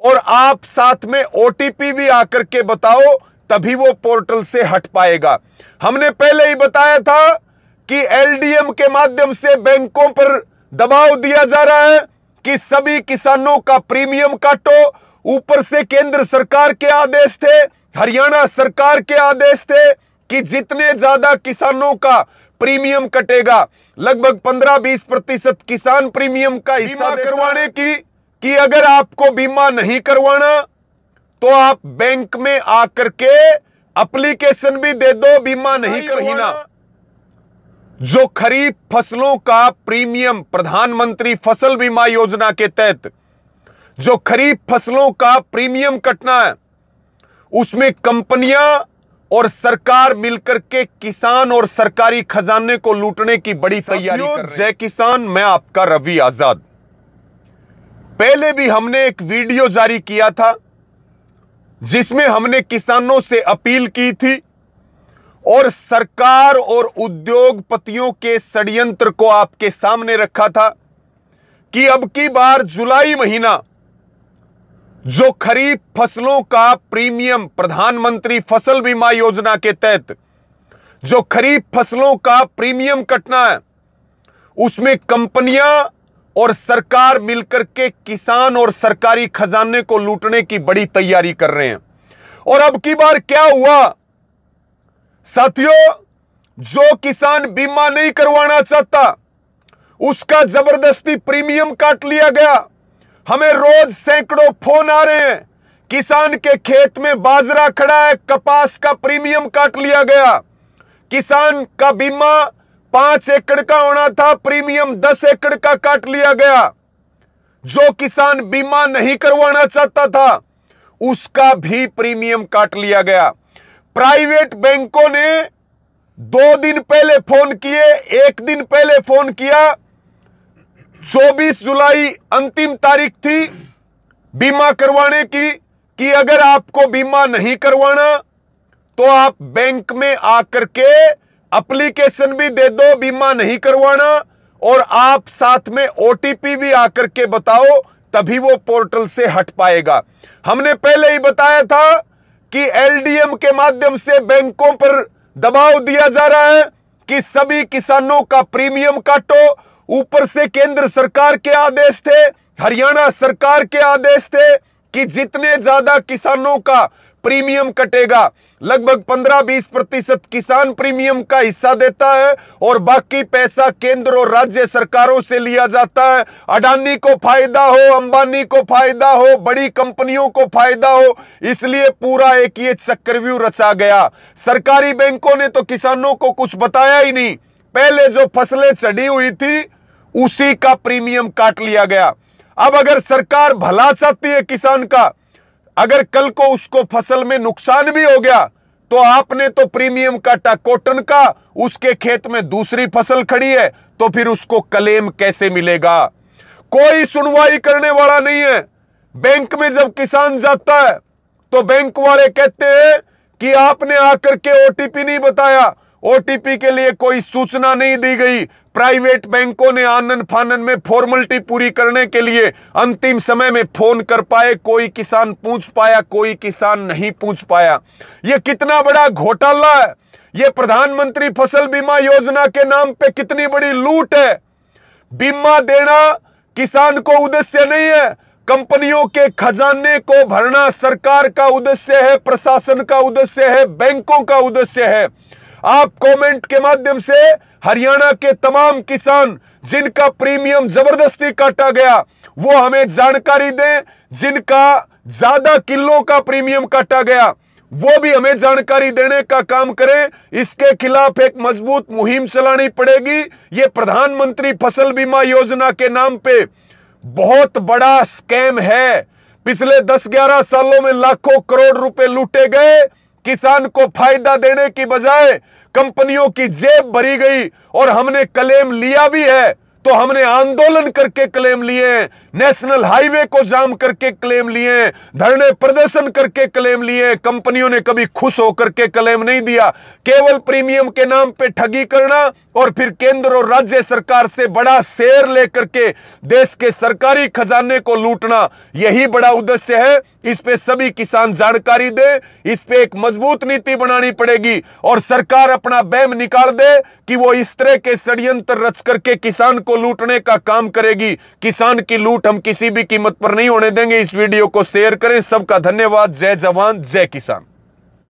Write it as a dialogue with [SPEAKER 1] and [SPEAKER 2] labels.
[SPEAKER 1] और आप साथ में ओटीपी भी आकर के बताओ, तभी वो पोर्टल से हट पाएगा। हमने पहले ही बताया था कि एलडीएम के माध्यम से बैंकों पर दबाव दिया जा रहा है कि सभी किसानों का प्रीमियम काटो। ऊपर से केंद्र सरकार के आदेश थे, हरियाणा सरकार के आदेश थे कि जितने ज्यादा किसानों का प्रीमियम कटेगा, लगभग 15-20% किसान प्रीमियम का हिस्सा करवाने की, कि अगर आपको बीमा नहीं करवाना तो आप बैंक में आकर के एप्लीकेशन भी दे दो, बीमा नहीं करवाना। जो खरीफ फसलों का प्रीमियम प्रधानमंत्री फसल बीमा योजना के तहत जो खरीफ फसलों का प्रीमियम कटना है, उसमें कंपनियां और सरकार मिलकर के किसान और सरकारी खजाने को लूटने की बड़ी तैयारी कर रहे हैं। जय किसान, मैं आपका रवि आजाद। पहले भी हमने एक वीडियो जारी किया था जिसमें हमने किसानों से अपील की थी और सरकार और उद्योगपतियों के षड्यंत्र को आपके सामने रखा था कि अब की बार जुलाई महीना जो खरीफ फसलों का प्रीमियम प्रधानमंत्री फसल बीमा योजना के तहत जो खरीफ फसलों का प्रीमियम कटना है, उसमें कंपनियां और सरकार मिलकर के किसान और सरकारी खजाने को लूटने की बड़ी तैयारी कर रहे हैं। और अब की बार क्या हुआ साथियों, जो किसान बीमा नहीं करवाना चाहता उसका जबरदस्ती प्रीमियम काट लिया गया। हमें रोज सैकड़ों फोन आ रहे हैं, किसान के खेत में बाजरा खड़ा है, कपास का प्रीमियम काट लिया गया। किसान का बीमा 5 एकड़ का होना था, प्रीमियम 10 एकड़ का काट लिया गया। जो किसान बीमा नहीं करवाना चाहता था उसका भी प्रीमियम काट लिया गया। प्राइवेट बैंकों ने 2 दिन पहले फोन किए, 1 दिन पहले फोन किया। 24 जुलाई अंतिम तारीख थी बीमा करवाने की कि अगर आपको बीमा नहीं करवाना तो आप बैंक में आकर के एप्लीकेशन भी दे दो, बीमा नहीं करवाना, और आप साथ में ओटीपी भी आकर के बताओ, तभी वो पोर्टल से हट पाएगा। हमने पहले ही बताया था कि एलडीएम के माध्यम से बैंकों पर दबाव दिया जा रहा है कि सभी किसानों का प्रीमियम काटो। ऊपर से केंद्र सरकार के आदेश थे, हरियाणा सरकार के आदेश थे कि जितने ज्यादा किसानों का प्रीमियम कटेगा, लगभग 15-20% किसान प्रीमियम का हिस्सा देता है और बाकी पैसा केंद्र और राज्य सरकारों से लिया जाता है। अडानी को फायदा हो, अंबानी को फायदा हो, बड़ी कंपनियों को फायदा हो, इसलिए पूरा एक ये चक्रव्यूह रचा गया। सरकारी बैंकों ने तो किसानों को कुछ बताया ही नहीं, पहले जो फसलें चढ़ी हुई थी उसी का प्रीमियम काट लिया गया। अब अगर सरकार भला चाहती है किसान का, अगर कल को उसको फसल में नुकसान भी हो गया तो आपने तो प्रीमियम काटा कॉटन का, उसके खेत में दूसरी फसल खड़ी है तो फिर उसको क्लेम कैसे मिलेगा? कोई सुनवाई करने वाला नहीं है। बैंक में जब किसान जाता है तो बैंक वाले कहते हैं कि आपने आकर के ओटीपी नहीं बताया, ओटीपी के लिए कोई सूचना नहीं दी गई। प्राइवेट बैंकों ने आनन फानन में फॉर्मेलिटी पूरी करने के लिए अंतिम समय में फोन कर पाए, कोई किसान पूछ पाया, कोई किसान नहीं पूछ पाया। यह कितना बड़ा घोटाला है, यह प्रधानमंत्री फसल बीमा योजना के नाम पे कितनी बड़ी लूट है। बीमा देना किसान को उद्देश्य नहीं है, कंपनियों के खजाने को भरना सरकार का उद्देश्य है, प्रशासन का उद्देश्य है, बैंकों का उद्देश्य है। आप कमेंट के माध्यम से हरियाणा के तमाम किसान जिनका प्रीमियम जबरदस्ती काटा गया वो हमें जानकारी दें, जिनका ज्यादा किलो का प्रीमियम काटा गया वो भी हमें जानकारी देने का काम करें। इसके खिलाफ एक मजबूत मुहिम चलानी पड़ेगी। ये प्रधानमंत्री फसल बीमा योजना के नाम पे बहुत बड़ा स्कैम है। पिछले 10-11 सालों में लाखों करोड़ रुपए लूटे गए, किसान को फायदा देने की बजाय कंपनियों की जेब भरी गई। और हमने क्लेम लिया भी है तो हमने आंदोलन करके क्लेम लिए हैं, नेशनल हाईवे को जाम करके क्लेम लिए हैं, धरने प्रदर्शन करके क्लेम लिए हैं। कंपनियों ने कभी खुश होकर के क्लेम नहीं दिया। केवल प्रीमियम के नाम पे ठगी करना और फिर केंद्र और राज्य सरकार से बड़ा शेयर लेकर के देश के सरकारी खजाने को लूटना, यही बड़ा उद्देश्य है। इस पे सभी किसान जानकारी दे, इस पे एक मजबूत नीति बनानी पड़ेगी और सरकार अपना बैम निकाल दे कि वो इस तरह के षड्यंत्र रच करके किसान को लूटने का काम करेगी। किसान की लूट हम किसी भी कीमत पर नहीं होने देंगे। इस वीडियो को शेयर करें। सबका धन्यवाद। जय जवान जय किसान।